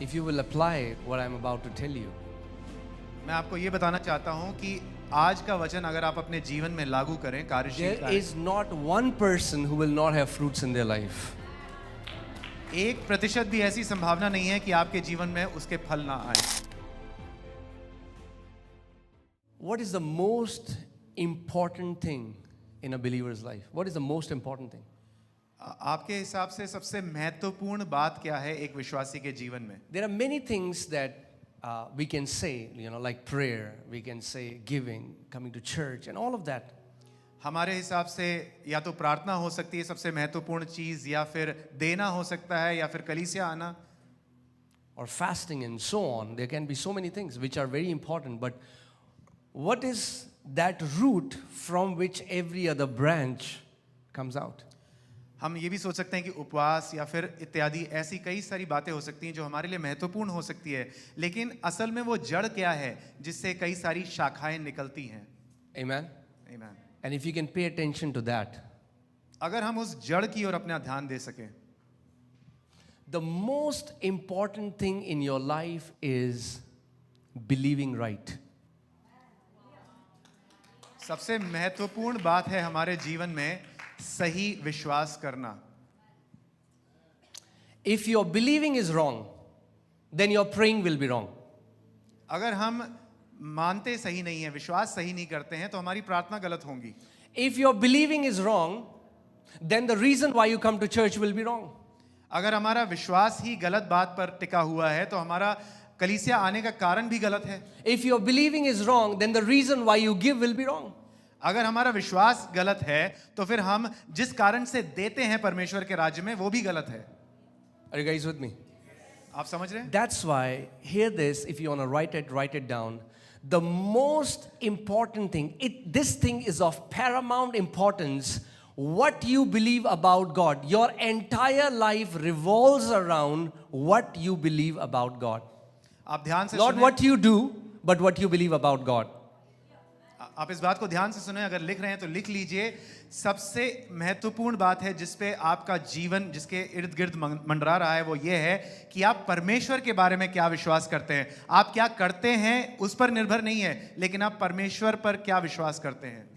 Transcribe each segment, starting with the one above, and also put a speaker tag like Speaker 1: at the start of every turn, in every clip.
Speaker 1: if you will apply what I'm about to tell you,
Speaker 2: मैं आपको ये बताना चाहता हूँ कि आज का वचन अगर आप अपने जीवन में लागू करें, कार्यशील
Speaker 1: there
Speaker 2: करें,
Speaker 1: is not one person who will not have fruits in their life.
Speaker 2: 1% भी ऐसी संभावना नहीं है कि आपके जीवन में उसके फल ना आए।
Speaker 1: What is the most important thing in a believer's life? What is the most important thing?
Speaker 2: आपके हिसाब से सबसे महत्वपूर्ण बात क्या है एक विश्वासी के जीवन में?
Speaker 1: There are many things that we can say, like prayer, we can say giving, coming to church, and all of that.
Speaker 2: हमारे हिसाब से या तो प्रार्थना हो सकती है सबसे महत्वपूर्ण चीज, या फिर देना हो सकता है, या फिर कलीसिया आना,
Speaker 1: Or fasting and so on. There can be so many things which are very important. But what is that root from which every other branch comes out?
Speaker 2: हम ये भी सोच सकते हैं कि उपवास या फिर इत्यादि ऐसी कई सारी बातें हो सकती हैं जो हमारे लिए महत्वपूर्ण हो सकती है, लेकिन असल में वो जड़ क्या है जिससे कई सारी शाखाएं निकलती हैं।
Speaker 1: Amen?
Speaker 2: Amen.
Speaker 1: And if you can pay attention to that,
Speaker 2: अगर हम उस जड़ की ओर अपना ध्यान दे सकें,
Speaker 1: the most important thing in your life is believing right.
Speaker 2: सबसे महत्वपूर्ण बात है हमारे जीवन में सही विश्वास करना।
Speaker 1: If your believing is wrong, then your praying will be wrong.
Speaker 2: अगर हम मानते सही नहीं है, विश्वास सही नहीं करते हैं, तो हमारी प्रार्थना गलत होंगी।
Speaker 1: If your believing is wrong, then the reason why you come to church will be wrong.
Speaker 2: अगर हमारा विश्वास ही गलत बात पर टिका हुआ है तो हमारा कलीसिया आने का कारण भी गलत है।
Speaker 1: If your believing is wrong, then the reason why you give will be wrong.
Speaker 2: अगर हमारा विश्वास गलत है तो फिर हम जिस कारण से देते हैं परमेश्वर के राज्य में वो भी गलत है।
Speaker 1: Are you guys with me?
Speaker 2: आप समझ रहे हैं?
Speaker 1: That's why, hear this, if you want to write it down. The most important thing, this thing is of paramount importance. What you believe about God, your entire life revolves around what you believe about God.
Speaker 2: आप ध्यान से
Speaker 1: Not
Speaker 2: सुनें,
Speaker 1: what you do, but what you believe about God.
Speaker 2: आप इस बात को ध्यान से सुने, अगर लिख रहे हैं तो लिख लीजिए। सबसे महत्वपूर्ण बात है जिसपे आपका जीवन जिसके इर्द गिर्द मंडरा रहा है वो ये है कि आप परमेश्वर के बारे में क्या विश्वास करते हैं। आप क्या करते हैं उस पर निर्भर नहीं है, लेकिन आप परमेश्वर पर क्या विश्वास करते हैं।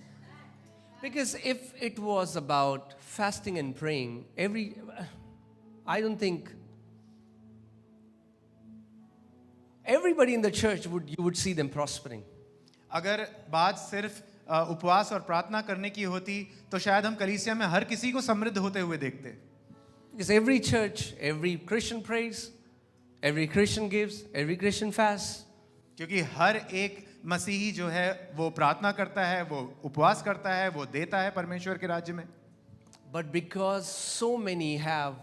Speaker 1: Because if it was about fasting and praying, I don't think everybody in the church you would see them prospering.
Speaker 2: अगर बात सिर्फ उपवास और प्रार्थना करने की होती तो शायद हम कलीसिया में हर किसी को समृद्ध होते हुए देखते।
Speaker 1: Because every church, every Christian prays, every Christian gives, every Christian fasts.
Speaker 2: क्योंकि हर एक मसीही जो है वो प्रार्थना करता है, वो उपवास करता है, वो देता है परमेश्वर के राज्य में।
Speaker 1: But because so many have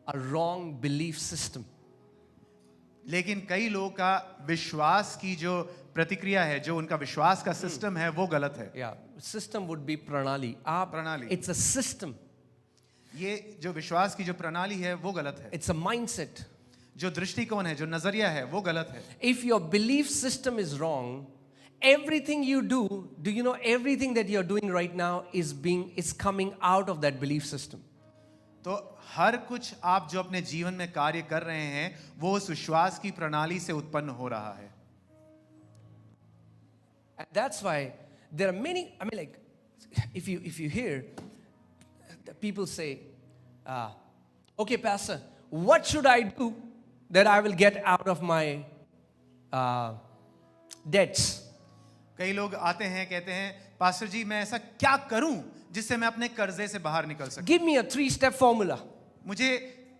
Speaker 1: a wrong belief system,
Speaker 2: लेकिन कई लोगों का विश्वास की जो प्रतिक्रिया है, जो उनका विश्वास का सिस्टम है वो गलत है।
Speaker 1: yeah, system would be pranali.
Speaker 2: प्रणाली।
Speaker 1: It's a system.
Speaker 2: ये जो विश्वास की जो प्रणाली है वो गलत है।
Speaker 1: It's a mindset.
Speaker 2: जो दृष्टिकोण है, जो नजरिया है वो गलत है।
Speaker 1: If your belief system is wrong, everything you do you know everything that you're doing right now is coming out of that belief system.
Speaker 2: तो हर कुछ आप जो अपने जीवन में कार्य कर रहे हैं वो उस विश्वास की प्रणाली से उत्पन्न हो रहा है।
Speaker 1: And that's why there are many, like, if you hear people say, okay, Pastor, what should I do that I will get out of my debts?
Speaker 2: कई लोग आते हैं कहते हैं, पास्टर जी मैं ऐसा क्या करूं जिससे मैं अपने कर्जे से बाहर निकल सकूं।
Speaker 1: Give me a 3-step formula.
Speaker 2: मुझे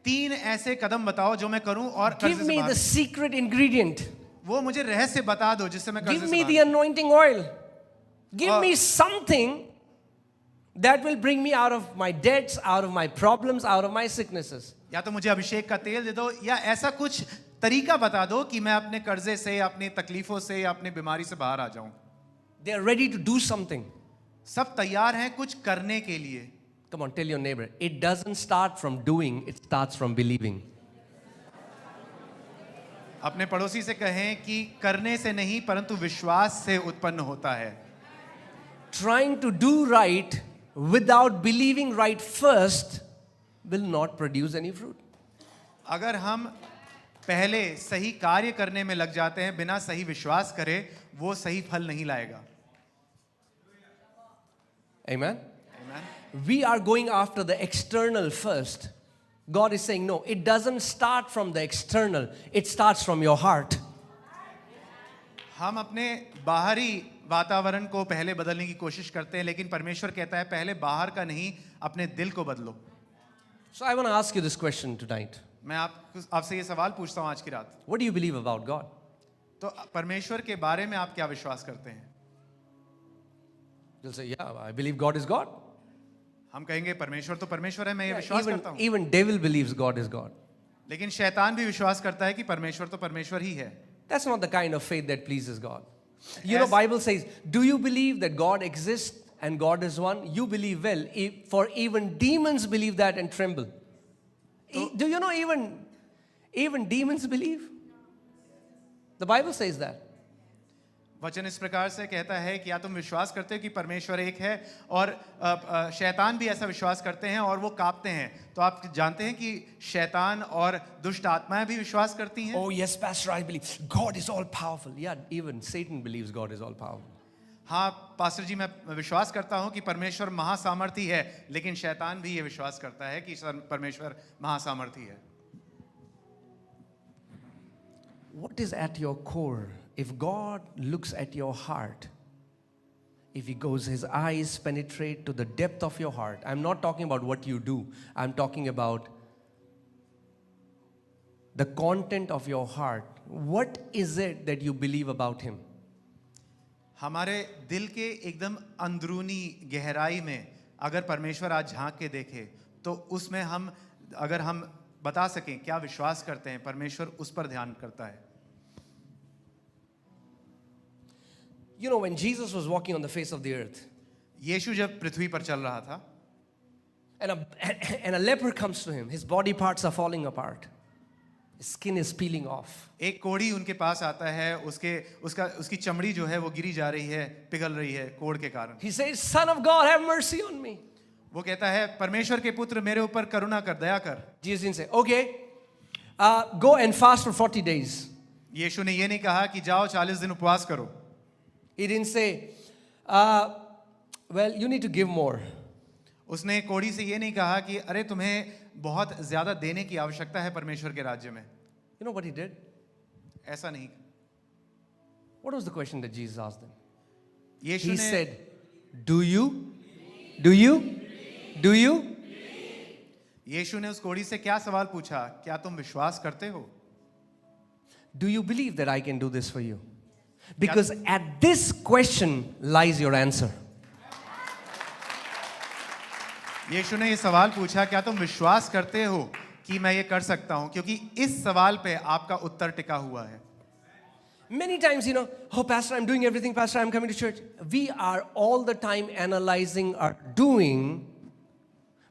Speaker 2: 3 ऐसे कदम बताओ जो मैं करूं और कर्जे
Speaker 1: Give
Speaker 2: से
Speaker 1: me
Speaker 2: बाहर।
Speaker 1: the secret ingredient.
Speaker 2: वो मुझे रहस्य बता दो जिससे मैं कर्जे
Speaker 1: Give
Speaker 2: से
Speaker 1: me
Speaker 2: बाहर।
Speaker 1: the anointing oil. Give me something that will bring me out of my debts, out of my problems, out of my sicknesses.
Speaker 2: या तो मुझे अभिषेक का तेल दे दो, या ऐसा कुछ तरीका बता दो कि मैं अपने कर्जे से, अपनी तकलीफों से या अपनी बीमारी से बाहर आ जाऊं।
Speaker 1: They are ready to do something.
Speaker 2: सब तैयार हैं कुछ करने के लिए।
Speaker 1: Come on, tell your neighbor. It doesn't start from doing, it starts from believing.
Speaker 2: अपने पड़ोसी से कहें कि करने से नहीं परंतु विश्वास से उत्पन्न होता है।
Speaker 1: Trying to do right without believing right first will not produce any fruit.
Speaker 2: अगर हम पहले सही कार्य करने में लग जाते हैं बिना सही विश्वास करे, वो सही फल नहीं लाएगा।
Speaker 1: Amen?
Speaker 2: Amen?
Speaker 1: We are going after the external first. God is saying, no, it doesn't start from the external, it starts from your heart.
Speaker 2: हम अपने बाहरी वातावरण को पहले बदलने की कोशिश करते हैं, लेकिन परमेश्वर कहता है पहले बाहर का नहीं, अपने दिल को बदलो।
Speaker 1: So I want to ask you this question tonight.
Speaker 2: मैं आपसे ये सवाल पूछता हूँ आज की रात,
Speaker 1: What do you believe about God?
Speaker 2: तो परमेश्वर के बारे में आप क्या विश्वास करते हैं?
Speaker 1: You'll say, yeah, I believe God is God.
Speaker 2: हम कहेंगे परमेश्वर तो परमेश्वर है, मैं ये विश्वास करता हूँ।
Speaker 1: Even devil believes God is God.
Speaker 2: लेकिन शैतान भी विश्वास करता है कि परमेश्वर तो परमेश्वर ही है।
Speaker 1: That's not the kind of faith that pleases God. You know, Bible says, do you believe that God exists and God is one? You believe well, for even demons believe that and tremble. Do you know even demons believe? The Bible says that.
Speaker 2: वचन इस प्रकार से कहता है कि या तुम विश्वास करते हो कि परमेश्वर एक है, और शैतान भी ऐसा विश्वास करते हैं और वो कांपते हैं। तो आप जानते हैं कि शैतान और दुष्ट आत्माएं भी विश्वास करती हैं।
Speaker 1: Oh yes, Pastor, I believe God is all powerful. Yeah, even Satan believes God is all powerful.
Speaker 2: हाँ पास्टर जी, मैं विश्वास करता हूँ कि परमेश्वर महासामर्थी है, लेकिन शैतान भी ये विश्वास करता है कि परमेश्वर महासामर्थी है।
Speaker 1: What is at your core? If God looks at your heart, if his eyes penetrate to the depth of your heart, I'm not talking about what you do, I'm talking about the content of your heart. What is it that you believe about him?
Speaker 2: हमारे दिल के एकदम अंदरूनी गहराई में अगर परमेश्वर आज झांक के देखे, तो उसमें अगर हम बता सकें क्या विश्वास करते हैं, परमेश्वर उस पर ध्यान करता है।
Speaker 1: You know, when Jesus was walking on the face of the earth,
Speaker 2: यीशु जब पृथ्वी पर चल रहा था,
Speaker 1: and a leper comes to him, his body parts are falling apart, his skin is peeling off.
Speaker 2: एक कोढ़ी उनके पास आता है, उसकी चमड़ी जो है वो गिरी जा रही है, पिघल रही है कोढ़ के कारण।
Speaker 1: He says, Son of God, have mercy on me.
Speaker 2: वो कहता है परमेश्वर के पुत्र मेरे ऊपर करुणा कर, दया कर।
Speaker 1: Jesus didn't say, okay, go and fast for 40 days.
Speaker 2: यीशु ने ये नहीं कहा कि जाओ 40 दिन उपवास करो।
Speaker 1: He didn't say, well, you need to give more.
Speaker 2: उसने कोढ़ी से ये नहीं कहा कि अरे तुम्हें बहुत ज्यादा देने की आवश्यकता है परमेश्वर के राज्य में।
Speaker 1: You know what he did?
Speaker 2: ऐसा नहीं।
Speaker 1: What was the question that Jesus asked them?
Speaker 2: Yeshu
Speaker 1: He
Speaker 2: ने
Speaker 1: said, do you?
Speaker 2: यीशु ने उस कोढ़ी से क्या सवाल पूछा? क्या तुम विश्वास करते हो?
Speaker 1: Do you believe that I can do this for you? Because at this question lies your answer.
Speaker 2: यीशु ने ये सवाल पूछा, क्या तुम विश्वास करते हो कि मैं ये कर सकता हूं? क्योंकि इस सवाल पे आपका उत्तर टिका हुआ है।
Speaker 1: Many times, you know, oh, Pastor, I'm doing everything. Pastor, I'm coming to church. We are all the time analyzing our doing,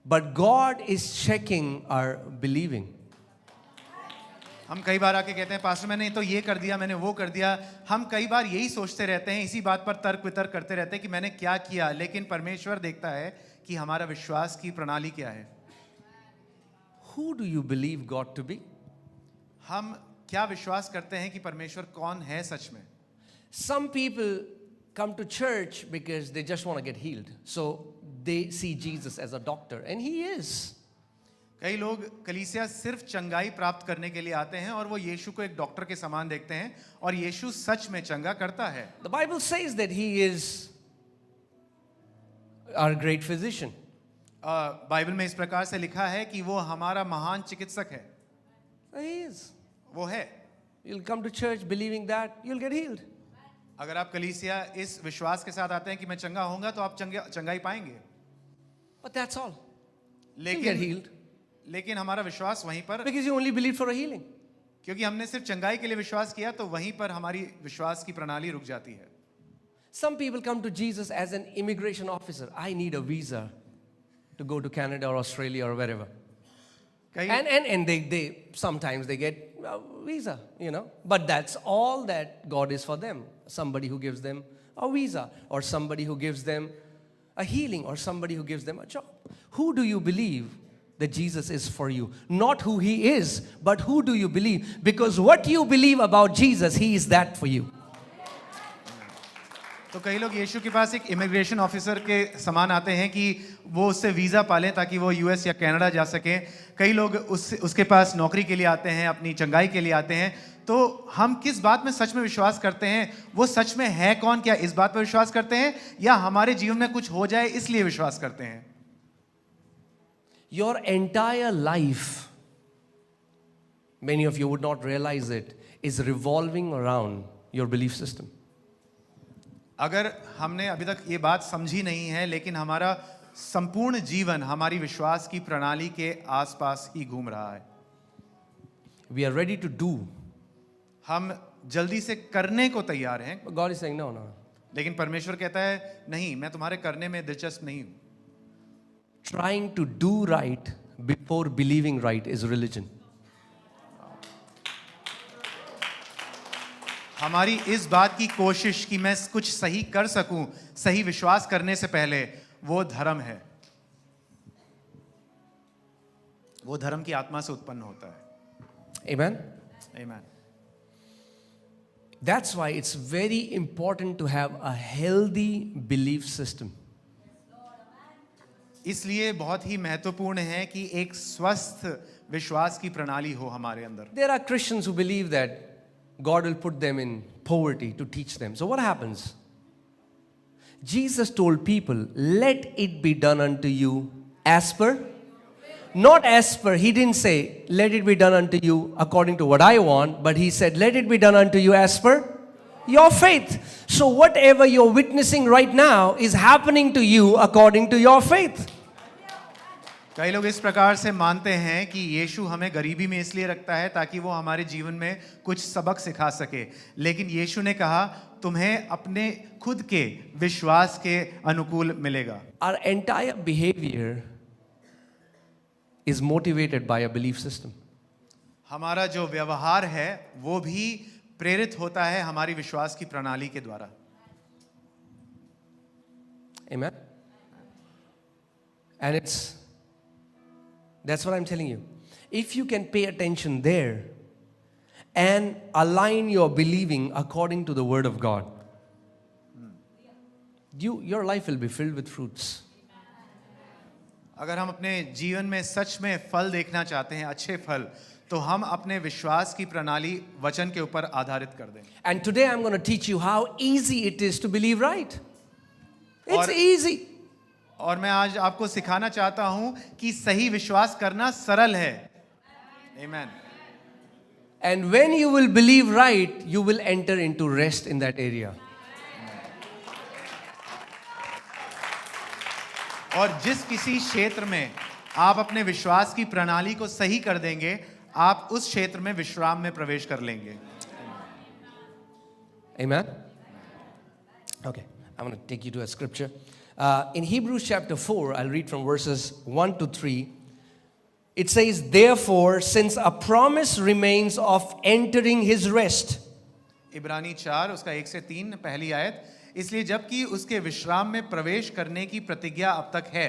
Speaker 1: but God is checking our believing.
Speaker 2: हम कई बार आके कहते हैं पास्टर मैंने तो ये कर दिया, मैंने वो कर दिया। हम कई बार यही सोचते रहते हैं, इसी बात पर तर्क वितर्क करते रहते हैं कि मैंने क्या किया, लेकिन परमेश्वर देखता है कि हमारा विश्वास की प्रणाली क्या है।
Speaker 1: Who do you believe God to be?
Speaker 2: हम क्या विश्वास करते हैं कि परमेश्वर कौन है सच में?
Speaker 1: Some people come to church because they just want to get healed. So they see Jesus as a doctor, and he is.
Speaker 2: कई लोग कलीसिया सिर्फ चंगाई प्राप्त करने के लिए आते हैं और वो यीशु को एक डॉक्टर के समान देखते हैं, और यीशु सच में चंगा करता है।
Speaker 1: The Bible says that he is our great physician.
Speaker 2: Bible में इस प्रकार से लिखा है कि वो हमारा महान चिकित्सक है।
Speaker 1: He is.
Speaker 2: वो है।
Speaker 1: You'll come to church believing that, you'll get healed.
Speaker 2: अगर आप कलीसिया इस विश्वास के साथ आते हैं कि मैं चंगा होऊंगा, तो आप चंगाई पाएंगे।
Speaker 1: But that's all. You'll get healed.
Speaker 2: लेकिन हमारा विश्वास वहीं पर,
Speaker 1: Because you only believe for a healing.
Speaker 2: क्योंकि हमने सिर्फ चंगाई के लिए विश्वास किया, तो वहीं पर हमारी विश्वास की प्रणाली रुक जाती है।
Speaker 1: Some people come to Jesus as an immigration officer. I need a visa to go to Canada or Australia or wherever. And they sometimes they get a visa, you know. But that's all that God is for them. Somebody who gives them a visa, or somebody who gives them a healing, or somebody who gives them a job. Who do you believe that Jesus is for you. Not who he is, but who do you believe? Because what you believe about Jesus, he is that for you.
Speaker 2: तो कई लोग यीशु के पास एक immigration officer के समान आते हैं कि वो उससे वीज़ा पालें ताकि वो यूएस या कनाडा जा सकें. कई लोग उसके पास नौकरी के लिए आते हैं, अपनी चंगाई के लिए आते हैं. तो हम किस बात में सच में विश्वास करते हैं? वो सच में है कौन? क्या इस बात पर विश्वास करते हैं या हमारे जीवन में कुछ हो जाए इसलिए विश्वास करते हैं?
Speaker 1: Your entire life, many of you would not realize it, is revolving around your belief system.
Speaker 2: अगर हमने अभी तक ये बात समझी नहीं है, लेकिन हमारा संपूर्ण जीवन हमारी विश्वास की प्रणाली के आसपास ही घूम रहा है.
Speaker 1: We are ready to do.
Speaker 2: हम जल्दी से करने को तैयार हैं,
Speaker 1: But God is saying, no, no.
Speaker 2: लेकिन परमेश्वर कहता है नहीं, मैं तुम्हारे करने में दिलचस्प नहीं हूं.
Speaker 1: Trying to do right before believing right is religion.
Speaker 2: हमारी इस बात की कोशिश कि मैं कुछ सही कर सकूं, सही विश्वास करने से पहले, वो धर्म है. वो धर्म की आत्मा से उत्पन्न होता है.
Speaker 1: Amen?
Speaker 2: Amen.
Speaker 1: That's why it's very important to have a healthy belief system.
Speaker 2: इसलिए बहुत ही महत्वपूर्ण है कि एक स्वस्थ विश्वास की प्रणाली हो हमारे अंदर.
Speaker 1: There are Christians who believe that God will put them in poverty to teach them. So what happens? Jesus told people, let it be done unto you as per. Not as per. He didn't say, let it be done unto you according to what I want, but he said, let it be done unto you as per your faith. So whatever you're witnessing right now is happening to you according to your faith.
Speaker 2: कई लोग इस प्रकार से मानते हैं कि यीशु हमें गरीबी में इसलिए रखता है ताकि वो हमारे जीवन में कुछ सबक सिखा सके. लेकिन यीशु ने कहा तुम्हें अपने खुद के विश्वास के अनुकूल मिलेगा.
Speaker 1: Our entire behavior is motivated by a belief system.
Speaker 2: हमारा जो व्यवहार है वो भी प्रेरित होता है हमारी विश्वास की प्रणाली के द्वारा.
Speaker 1: Amen? And that's what I'm telling you. If you can pay attention there and align your believing according to the word of God, your life will be filled with fruits.
Speaker 2: अगर हम अपने जीवन में सच में फल देखना चाहते हैं, अच्छे फल, तो हम अपने विश्वास की प्रणाली वचन के ऊपर आधारित कर दें.
Speaker 1: And today I'm going to teach you how easy it is to believe right. It's easy.
Speaker 2: और मैं आज आपको सिखाना चाहता हूं कि सही विश्वास करना सरल है. Amen.
Speaker 1: And when you will believe right, you will enter into rest in that area.
Speaker 2: और जिस किसी क्षेत्र में आप अपने विश्वास की प्रणाली को सही कर देंगे, आप उस क्षेत्र में विश्राम में प्रवेश कर लेंगे.
Speaker 1: Amen? Okay, I'm going to take you to a scripture. In Hebrews chapter 4, I'll read from verses 1 to 3. It says, therefore, since a promise remains of entering his rest.
Speaker 2: इब्रानी 4 उसका 1 से 3 पहली आयत. इसलिए जबकि उसके विश्राम में प्रवेश करने की प्रतिज्ञा अब तक है.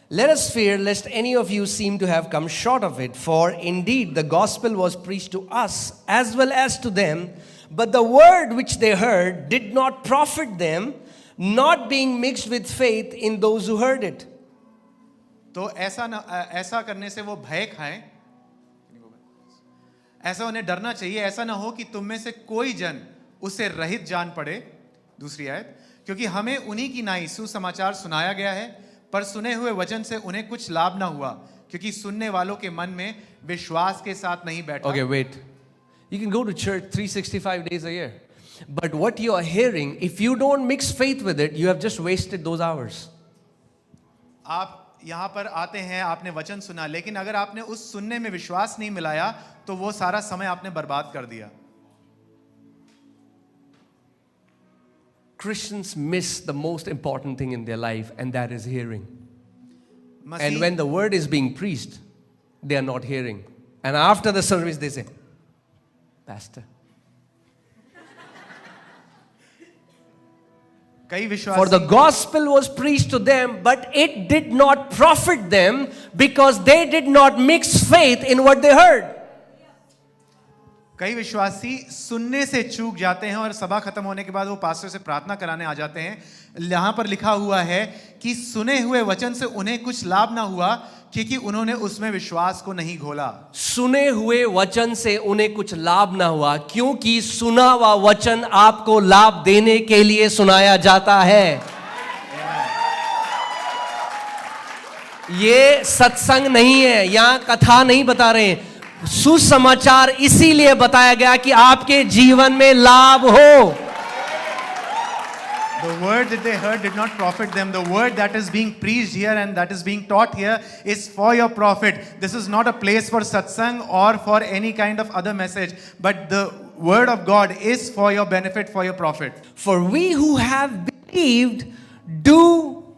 Speaker 1: Let us fear lest any of you seem to have come short of it, for indeed the gospel was preached to us as well as to them, but the word which they heard did not profit them, not being mixed with faith in those who heard it.
Speaker 2: तो ऐसा करने से वो भय खाएं. ऐसा उन्हें डरना चाहिए. ऐसा ना हो कि तुम में से कोई जन उससे रहित जान पड़े. दूसरी आयत. क्योंकि हमें उन्हीं की नाई सुसमाचार सुनाया गया है, पर सुने हुए वचन से उन्हें कुछ लाभ ना हुआ, क्योंकि सुनने वालों के मन में विश्वास के साथ नहीं बैठा.
Speaker 1: Okay, wait. You can go to church 365 days a year. But what you are hearing, if you don't mix faith with it, you have just wasted those hours.
Speaker 2: आप यहाँ पर आते हैं, आपने वचन सुना, लेकिन अगर आपने उस सुनने में विश्वास नहीं मिलाया, तो वो सारा समय आपने बर्बाद कर दिया.
Speaker 1: Christians miss the most important thing in their life, and that is hearing. And when the word is being preached, they are not hearing. And after the service, they say, Pastor.
Speaker 2: कई
Speaker 1: For the
Speaker 2: विश्वासी
Speaker 1: gospel was preached to them, but it did not profit them because they did not mix faith in what they heard.
Speaker 2: कई विश्वासी सुनने से चूक जाते हैं और सभा खत्म होने के बाद वो पास्टर से प्रार्थना कराने आ जाते हैं। यहाँ पर लिखा हुआ है कि सुने हुए वचन से उन्हें कुछ लाभ ना हुआ क्योंकि उन्होंने उसमें विश्वास को नहीं घोला।
Speaker 1: सुने हुए वचन से उन्हें कुछ लाभ ना हुआ क्योंकि सुना हुआ वचन आपको लाभ देने के लिए सुनाया जाता है। ये सत्संग नहीं है, यहां कथा नहीं बता रहे हैं। सुसमाचार इसीलिए बताया गया कि आपके जीवन में लाभ हो।
Speaker 2: The word that they heard did not profit them. The word that is being preached here and that is being taught here is for your profit. This is not a place for satsang or for any kind of other message, but the word of God is for your benefit, for your profit.
Speaker 1: For we who have believed do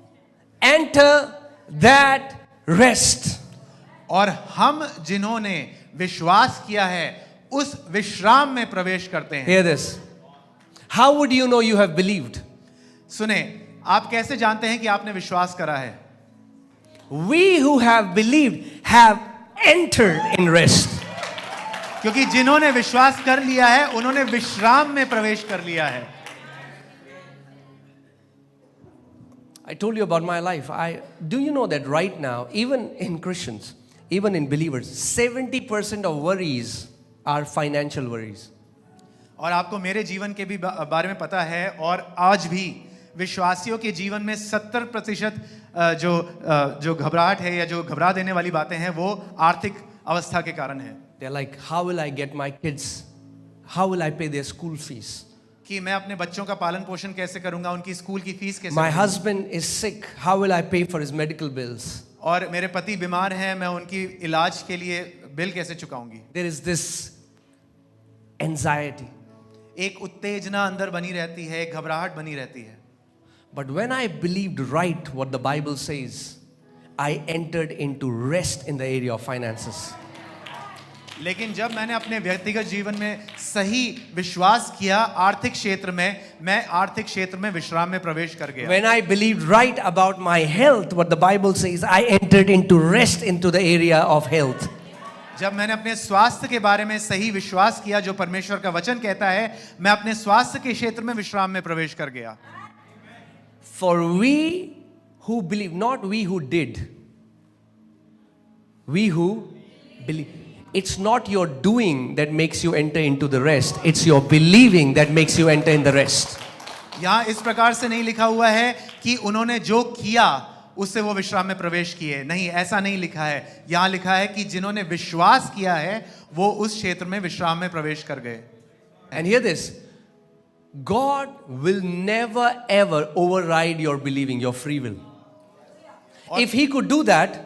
Speaker 1: enter that rest.
Speaker 2: और हम जिन्होंने विश्वास किया है उस विश्राम में प्रवेश करते हैं।
Speaker 1: Hear this. How would you know you have believed?
Speaker 2: सुने, आप कैसे जानते हैं कि आपने विश्वास करा है?
Speaker 1: We who have believed have entered in rest.
Speaker 2: क्योंकि जिन्होंने विश्वास कर लिया है उन्होंने विश्राम में प्रवेश कर लिया है।
Speaker 1: I told you about my life. Do you know that right now, even in Christians, even in believers, 70% of worries are financial worries.
Speaker 2: और आपको मेरे जीवन के भी बारे में पता है और आज भी विश्वासियों के जीवन में 70% जो घबराहट है या जो घबरा देने वाली बातें हैं वो आर्थिक अवस्था के कारण है।
Speaker 1: They're like, how will I get my kids? How will I pay their school fees?
Speaker 2: कि मैं अपने बच्चों का पालन पोषण कैसे करूंगा, उनकी स्कूल की फीस कैसे
Speaker 1: My
Speaker 2: करूंगा?
Speaker 1: husband is sick. How will I pay for his medical bills?
Speaker 2: और मेरे पति बीमार हैं, मैं उनकी इलाज के लिए बिल कैसे चुकाऊंगी?
Speaker 1: There is this anxiety.
Speaker 2: एक उत्तेजना अंदर बनी रहती है, एक घबराहट बनी रहती है।
Speaker 1: But when I believed right what the Bible says, I entered into rest in the area of finances.
Speaker 2: लेकिन जब मैंने अपने व्यक्तिगत जीवन में सही विश्वास किया आर्थिक क्षेत्र में, मैं आर्थिक क्षेत्र में विश्राम में प्रवेश कर गया।
Speaker 1: When I believed right about my health, what the Bible says, I entered into rest into the area of health.
Speaker 2: जब मैंने अपने स्वास्थ्य के बारे में सही विश्वास किया जो परमेश्वर का वचन कहता है, मैं अपने स्वास्थ्य के क्षेत्र में विश्राम में प्रवेश कर गया।
Speaker 1: For we who believe, not we who did, we who believe. It's not your doing that makes you enter into the rest. It's your believing that makes you enter in the rest.
Speaker 2: यहाँ इस प्रकार से नहीं लिखा हुआ है कि उन्होंने जो किया उससे वो विश्राम में प्रवेश किए, नहीं, ऐसा नहीं लिखा है। यहाँ लिखा है कि जिन्होंने विश्वास किया है वो उस क्षेत्र में विश्राम में प्रवेश कर गए।
Speaker 1: And hear this, God will never ever override your believing, your free will. If He could do that,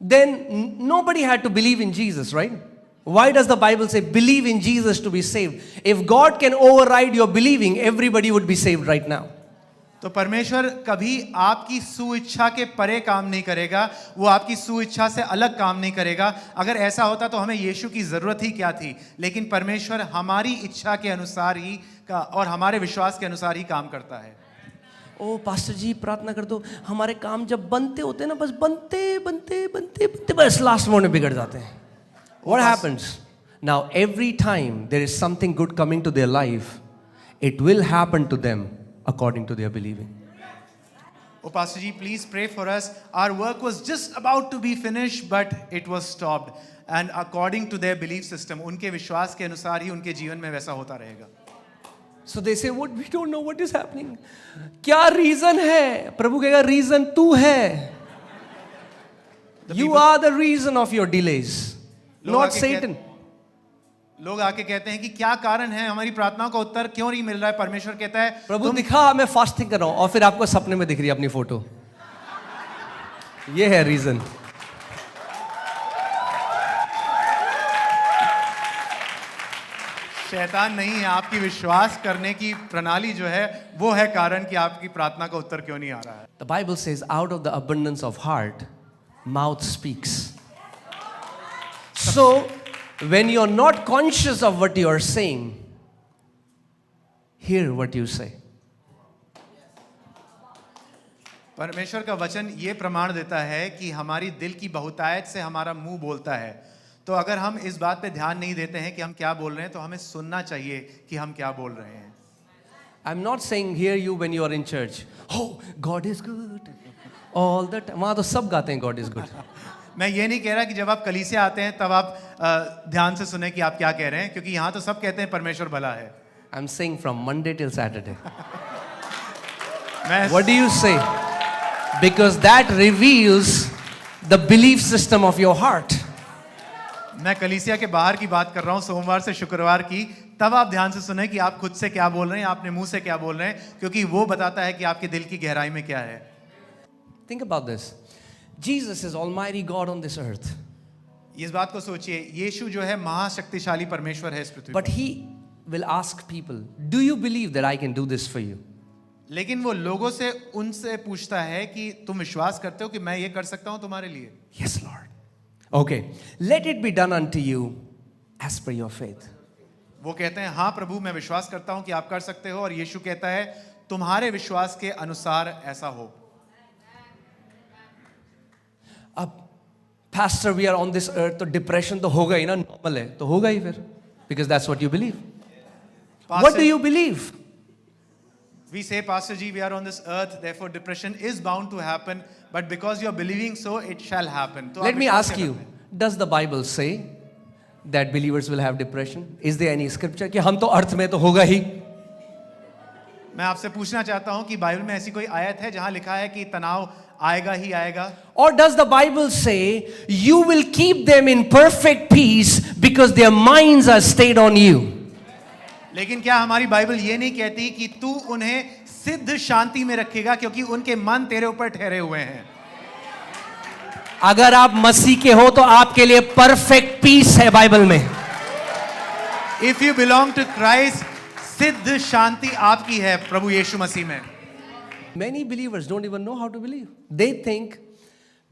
Speaker 1: then nobody had to believe in Jesus, right? Why does the Bible say believe in Jesus to be saved? If God can override your believing, everybody would be saved right now.
Speaker 2: तो परमेश्वर कभी आपकी सुइच्छा के परे काम नहीं करेगा, वो आपकी सुइच्छा से अलग काम नहीं करेगा। अगर ऐसा होता तो हमें यीशु की जरूरत ही क्या थी? लेकिन परमेश्वर हमारी इच्छा के अनुसार ही का और हमारे विश्वास के अनुसार ही काम करता है।
Speaker 1: ओ पास्टर जी प्रार्थना कर दो, हमारे काम जब बनते होते ना, बस बनते बस लास्ट मोमेंट में बिगड़ जाते हैं। What happens? Now every time there is something good coming to their life, it will happen to them according to their believing.
Speaker 2: Oh Pastor ji, please pray for us. Our work was just about to be finished but it was stopped and according to their belief system, उनके विश्वास के अनुसार ही उनके जीवन में वैसा होता रहेगा।
Speaker 1: So they say, what, we don't know what is happening. क्या reason है? प्रभु कहेगा reason तू है. You are the reason of your delays, not Satan.
Speaker 2: लोग आके कहते हैं कि क्या कारण है, हमारी प्रार्थनाओं का उत्तर क्यों नहीं मिल रहा है? परमेश्वर कहता है
Speaker 1: प्रभु दिखा मैं फास्टिंग कर रहा हूं, और फिर आपको सपने में दिख रही है अपनी फोटो। ये है रीजन।
Speaker 2: शैतान नहीं है, आपकी विश्वास करने की प्रणाली जो है वो है कारण कि आपकी प्रार्थना का उत्तर क्यों नहीं आ रहा है।
Speaker 1: The Bible says out of the abundance of heart mouth speaks. So when you're not conscious of what you are saying, hear what you say.
Speaker 2: परमेश्वर का वचन ये प्रमाण देता है कि हमारी दिल की बहुतायत से हमारा मुंह बोलता है। तो अगर हम इस बात पे ध्यान नहीं देते हैं कि हम क्या बोल रहे हैं, तो हमें सुनना चाहिए कि हम क्या बोल रहे हैं।
Speaker 1: I'm not saying hear you when you are in church. Oh, God is good. All the time. वहाँ तो सब गाते हैं God is good.
Speaker 2: मैं ये नहीं कह रहा कि जब आप कलीसिया आते हैं तब आप ध्यान से सुने कि आप क्या कह रहे हैं, क्योंकि यहाँ तो सब कहते हैं परमेश्वर भला है।
Speaker 1: I'm saying from Monday till Saturday.
Speaker 2: मैं
Speaker 1: What do you say? Because that reveals the belief system of your heart.
Speaker 2: मैं कलीसिया के बाहर की बात कर रहा हूँ, सोमवार से शुक्रवार की। तब आप ध्यान से सुने कि आप खुद से क्या बोल रहे हैं, आपने मुंह से क्या बोल रहे हैं, क्योंकि वो बताता है कि आपके दिल की गहराई में क्या है।
Speaker 1: Think about this. Jesus is Almighty God on this earth.
Speaker 2: इस बात को सोचिए, यीशु जो है महाशक्तिशाली परमेश्वर है इस पृथ्वी
Speaker 1: But
Speaker 2: पर।
Speaker 1: He will ask people, do you believe that I can do this for you?
Speaker 2: लेकिन वो लोगों से उनसे पूछता है कि तुम विश्वास करते हो कि मैं ये कर सकता हूँ तुम्हारे लिए?
Speaker 1: Yes, Lord. Okay. Let it be done unto you as per your faith.
Speaker 2: वो कहते हैं हाँ प्रभु, मैं विश्वास करता हूँ कि आप कर सकते हो, और यीशु कहता है तुम्हारे विश्वास के अनुसार ऐसा हो।
Speaker 1: अब pastor, we are on this earth, तो depression तो होगा ही ना, normal है, तो होगा ही फिर, because that's what you believe. What do you believe?
Speaker 2: We say, Pastor Ji, we are on this earth, therefore depression is bound to happen, but because you are believing so, it shall happen. तो
Speaker 1: Let
Speaker 2: आप
Speaker 1: me
Speaker 2: विश्वास
Speaker 1: ask
Speaker 2: क्या
Speaker 1: you,
Speaker 2: करते हैं?
Speaker 1: does the Bible say that believers will have depression? Is there any scripture कि हम तो अर्थ में तो होगा ही?
Speaker 2: मैं आपसे पूछना चाहता हूं कि बाइबल में ऐसी कोई आयत है जहां लिखा है कि तनाव आएगा ही आएगा?
Speaker 1: Or does the Bible say you will keep them in perfect peace because their minds are stayed on you?
Speaker 2: लेकिन क्या हमारी बाइबल ये नहीं कहती कि तू उन्हें सिद्ध शांति में रखेगा क्योंकि उनके मन तेरे ऊपर ठहरे हुए हैं?
Speaker 1: अगर आप मसीह के हो तो आपके लिए परफेक्ट पीस है बाइबल में।
Speaker 2: If you belong to Christ, सिद्ध शांति आपकी है प्रभु यीशु मसीह में।
Speaker 1: Many believers don't even know how to believe. They think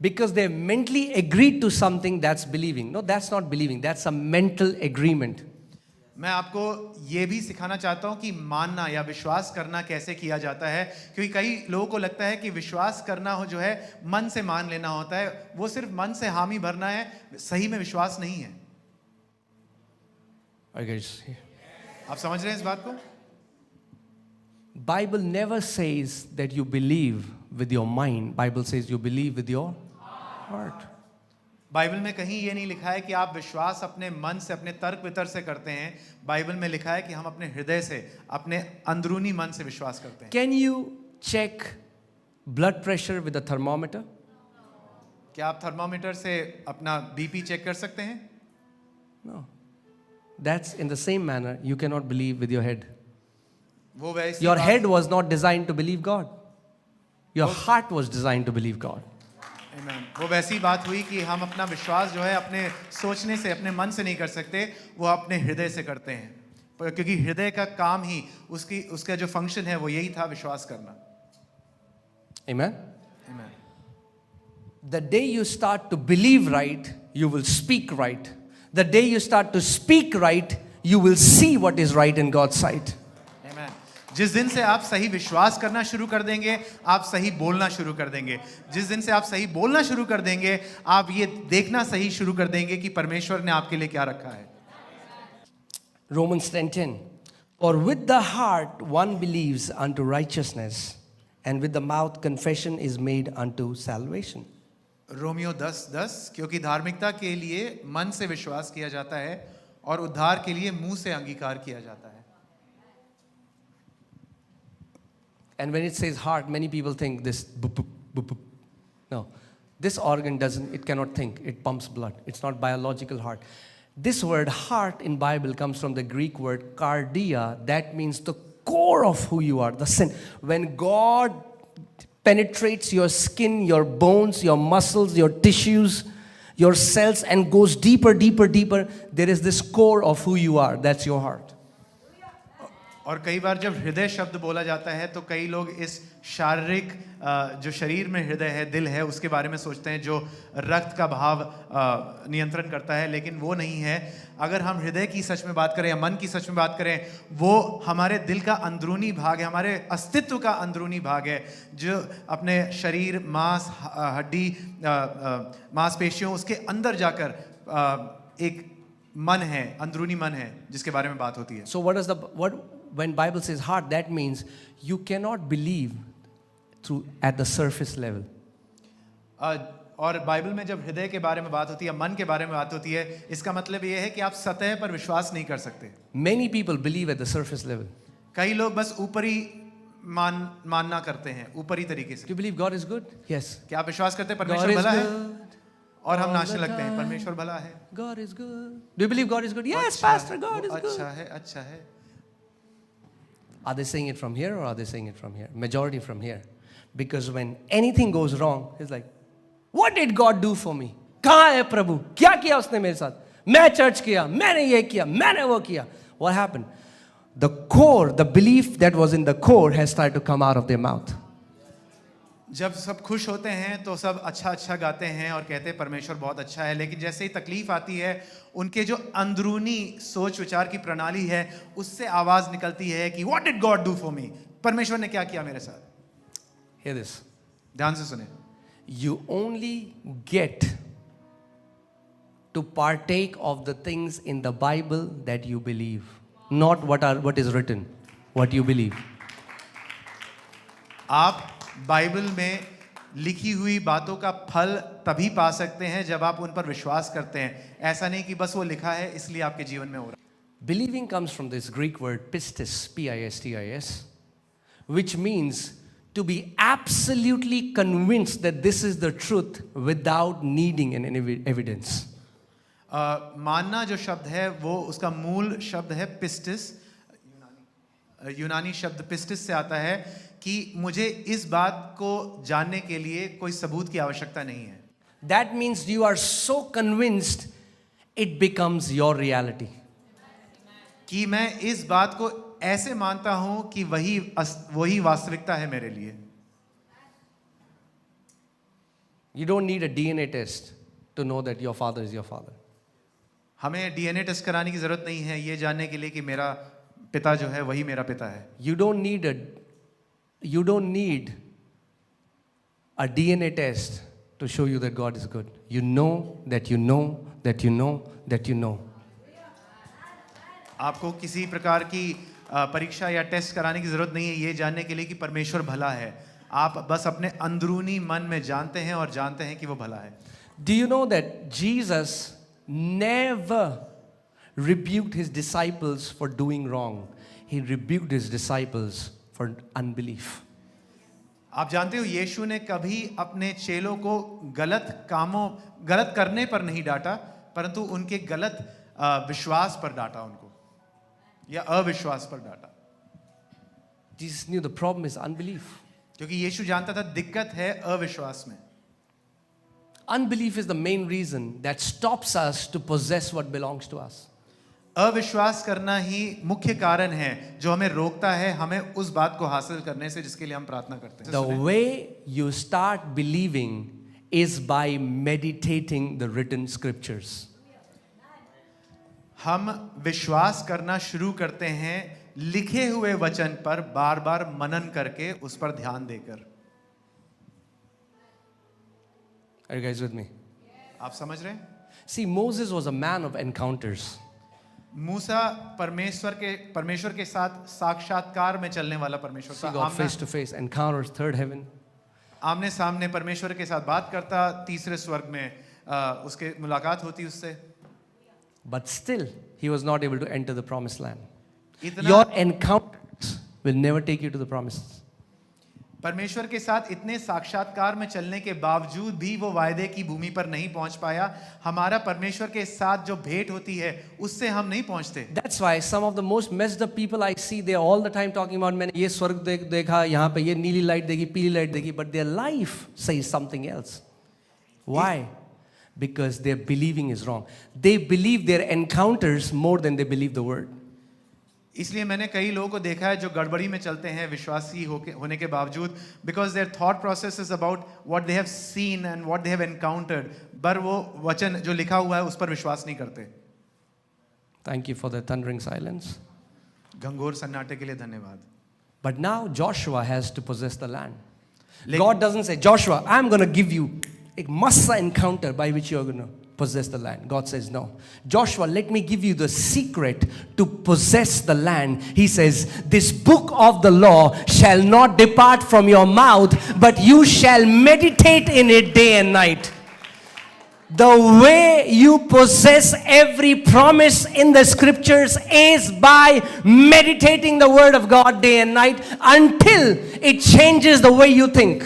Speaker 1: because they mentally agreed to something, that's believing. No, that's not believing. That's a mental agreement.
Speaker 2: मैं आपको ये भी सिखाना चाहता हूँ कि मानना या विश्वास करना कैसे किया जाता है, क्योंकि कई लोगों को लगता है कि विश्वास करना हो जो है मन से मान लेना होता है। वो सिर्फ मन से हामी भरना है, सही में विश्वास नहीं है। आप समझ रहे हैं इस बात को?
Speaker 1: Bible never says that you believe with your mind. Bible says you believe with your heart.
Speaker 2: Bible में कहीं ये नहीं लिखा है कि आप विश्वास अपने मन से, अपने तर्क वितर्क से करते हैं। बाइबल में लिखा है कि हम अपने हृदय से, अपने अंदरूनी मन से विश्वास करते हैं।
Speaker 1: Can you check blood pressure with a thermometer?
Speaker 2: क्या आप थर्मामीटर से अपना बीपी चेक कर सकते हैं?
Speaker 1: No. That's in the same manner you cannot believe with your head.
Speaker 2: वो वैसी
Speaker 1: Your
Speaker 2: बात-
Speaker 1: head was not designed to believe God. Your heart was designed to believe God.
Speaker 2: Amen. वो वैसी बात हुई कि हम अपना विश्वास जो है अपने सोचने से, अपने मन से नहीं कर सकते, वो अपने हृदय से करते हैं, क्योंकि हृदय का काम ही उसका जो फंक्शन है वो यही था, विश्वास करना।
Speaker 1: Amen?
Speaker 2: Amen.
Speaker 1: The day you start to believe right, you will speak right. The day you start to speak right, you will see what is right in God's sight.
Speaker 2: Amen. जिस दिन से आप सही विश्वास करना शुरू कर देंगे, आप सही बोलना शुरू कर देंगे। जिस दिन से आप सही बोलना शुरू कर देंगे, आप ये देखना सही शुरू कर देंगे कि परमेश्वर ने आपके लिए क्या रखा है।
Speaker 1: Romans 10:10. For with the heart one believes unto righteousness, and with the mouth confession is made unto salvation.
Speaker 2: Romeo 10:10, क्योंकि धार्मिकता के लिए मन से विश्वास किया जाता है और उद्धार के लिए मुंह से अंगीकार किया जाता है।
Speaker 1: And when it says heart, many people think this boop, boop, boop, boop. No, this organ doesn't, it cannot think, it pumps blood. It's not biological heart. This word heart in Bible comes from the Greek word cardia. That means the core of who you are, the sin. When God penetrates your skin, your bones, your muscles, your tissues, your cells, and goes deeper, deeper, deeper, there is this core of who you are. That's your heart.
Speaker 2: और कई बार जब हृदय शब्द बोला जाता है तो कई लोग इस शारीरिक जो शरीर में हृदय है, दिल है, उसके बारे में सोचते हैं, जो रक्त का भाव नियंत्रण करता है, लेकिन वो नहीं है। अगर हम हृदय की सच में बात करें या मन की सच में बात करें, वो हमारे दिल का अंदरूनी भाग है, हमारे अस्तित्व का अंदरूनी भाग है, जो अपने शरीर, मांस, हड्डी, मांसपेशियों, उसके अंदर जाकर एक मन है, अंदरूनी मन है, जिसके बारे में बात होती है।
Speaker 1: So when Bible says heart, that means you cannot believe through at the surface level.
Speaker 2: और बाइबल में जब हृदय के बारे में बात होती है, मन के बारे में बात होती है, इसका मतलब ये है कि आप सतह पर विश्वास नहीं कर सकते।
Speaker 1: Many people believe at the surface level.
Speaker 2: कई लोग बस ऊपरी मानना करते हैं, ऊपरी तरीके से।
Speaker 1: Do you believe God is good? Yes.
Speaker 2: क्या आप विश्वास करते हैं
Speaker 1: God
Speaker 2: परमेश्वर
Speaker 1: is
Speaker 2: भला है?
Speaker 1: good.
Speaker 2: और हम
Speaker 1: all
Speaker 2: नाचने
Speaker 1: the
Speaker 2: लगते हैं,
Speaker 1: time.
Speaker 2: परमेश्वर भला है।
Speaker 1: God is good. Do you believe God is good? Yes,
Speaker 2: अच्छा
Speaker 1: Pastor,
Speaker 2: है,
Speaker 1: God
Speaker 2: वो
Speaker 1: is good.
Speaker 2: अच्छा है, अच्छा है।
Speaker 1: Are they saying it from here or are they saying it from here? Majority from here. Because when anything goes wrong, it's like, what did God do for me? कहाँ है प्रभु? क्या किया उसने मेरे साथ? मैं चर्च किया, मैंने ये किया, मैंने वो किया. What happened? The core, the belief that was in the core has started to come out of their mouth.
Speaker 2: जब सब खुश होते हैं तो सब अच्छा अच्छा गाते हैं और कहते हैं परमेश्वर बहुत अच्छा है, लेकिन जैसे ही तकलीफ आती है, उनके जो अंदरूनी सोच विचार की प्रणाली है, उससे आवाज निकलती है कि what did God do for me? परमेश्वर ने क्या किया मेरे साथ?
Speaker 1: Hear this.
Speaker 2: ध्यान से सुने।
Speaker 1: You only get to partake of the things in the Bible that you believe, not what is written, what you believe.
Speaker 2: आप बाइबल में लिखी हुई बातों का फल तभी पा सकते हैं जब आप उन पर विश्वास करते हैं। ऐसा नहीं कि बस वो लिखा है इसलिए आपके जीवन में हो रहा है।
Speaker 1: Believing comes from this Greek word pistis, P-I-S-T-I-S, which means to be absolutely convinced that this is the truth without needing an evidence.
Speaker 2: मानना जो शब्द है वो उसका मूल शब्द है पिस्टिस, यूनानी शब्द पिस्टिस से आता है कि मुझे इस बात को जानने के लिए कोई सबूत की आवश्यकता नहीं है।
Speaker 1: That means you are so convinced it becomes your reality.
Speaker 2: कि मैं इस बात को ऐसे मानता हूं कि वही वास्तविकता है मेरे लिए।
Speaker 1: You don't need a DNA test to know that your father is your father.
Speaker 2: हमें डीएनए टेस्ट कराने की जरूरत नहीं है ये जानने के लिए कि मेरा पिता जो है वही मेरा पिता है।
Speaker 1: You don't need a DNA test to show you that God is good. You know that you know that you know that you know.
Speaker 2: आपको किसी प्रकार की परीक्षा या टेस्ट कराने की जरूरत नहीं है ये जानने के लिए कि परमेश्वर भला है। आप बस अपने अंदरूनी मन में जानते हैं और जानते हैं कि वो भला है।
Speaker 1: Do you know that Jesus never rebuked his disciples for doing wrong? He rebuked his disciples for unbelief.
Speaker 2: आप जानते हो यीशु ने कभी अपने चेलों को गलत करने पर नहीं डांटा, परंतु उनके गलत विश्वास पर डांटा उनको, या अविश्वास पर डांटा।
Speaker 1: Jesus knew the problem is unbelief.
Speaker 2: क्योंकि यीशु जानता था दिक्कत है अविश्वास में।
Speaker 1: Unbelief is the main reason that stops us to possess what belongs to us.
Speaker 2: अविश्वास करना ही मुख्य कारण है जो हमें रोकता है हमें उस बात को हासिल करने से जिसके लिए हम प्रार्थना करते हैं।
Speaker 1: The way you start believing is by meditating the written scriptures.
Speaker 2: हम विश्वास करना शुरू करते हैं लिखे हुए वचन पर बार-बार मनन करके उस पर ध्यान देकर।
Speaker 1: Are you guys with me?
Speaker 2: आप समझ रहे हैं?
Speaker 1: See, Moses was a man of encounters.
Speaker 2: मूसा परमेश्वर के साथ साक्षात्कार में चलने वाला परमेश्वर
Speaker 1: See
Speaker 2: था।
Speaker 1: God face to face, encounters, third heaven.
Speaker 2: आमने सामने परमेश्वर के साथ बात करता, तीसरे स्वर्ग में उसके मुलाकात होती उससे।
Speaker 1: But still, he was not able to enter the promised land.
Speaker 2: इतना
Speaker 1: Your encounters will never take you to the promises.
Speaker 2: परमेश्वर के साथ इतने साक्षात्कार में चलने के बावजूद भी वो वायदे की भूमि पर नहीं पहुंच पाया। हमारा परमेश्वर के साथ जो भेंट होती है उससे हम नहीं पहुंचते।
Speaker 1: That's why some of the most messed up people I see, they are all the time talking about मैंने ये स्वर्ग देखा, यहाँ पे ये नीली लाइट देखी, पीली लाइट देखी, but their life says something else. Why? Because their believing is wrong. They believe their encounters more than they believe the word.
Speaker 2: इसलिए मैंने कई लोगों को देखा है जो गड़बड़ी में चलते हैं विश्वासी होने के बावजूद, because there thought process is about what they have seen and what they have encountered, पर वो वचन जो लिखा हुआ है उस पर विश्वास नहीं करते।
Speaker 1: Thank you for the thundering silence.
Speaker 2: घंघोर सन्नाटे के लिए धन्यवाद।
Speaker 1: But now Joshua has to possess the land.
Speaker 2: लेकिन-
Speaker 1: God doesn't say, Joshua, I'm going to give you a massa encounter by which you're going to possess the land. God says, no. Joshua, let me give you the secret to possess the land. He says, this book of the law shall not depart from your mouth, but you shall meditate in it day and night. The way you possess every promise in the scriptures is by meditating the word of God day and night until it changes the way you think.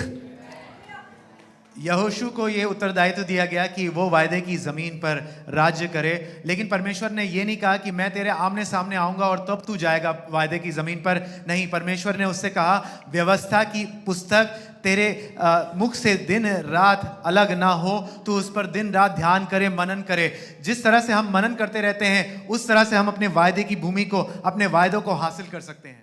Speaker 2: यहोशू को ये उत्तरदायित्व दिया गया कि वो वायदे की जमीन पर राज्य करे, लेकिन परमेश्वर ने ये नहीं कहा कि मैं तेरे आमने सामने आऊंगा और तब तू जाएगा वायदे की जमीन पर। नहीं, परमेश्वर ने उससे कहा व्यवस्था की पुस्तक तेरे मुख से दिन रात अलग ना हो, तू उस पर दिन रात ध्यान करे, मनन करे। जिस तरह से हम मनन करते रहते हैं उस तरह से हम अपने वायदे की भूमि को, अपने वायदों को हासिल कर सकते हैं।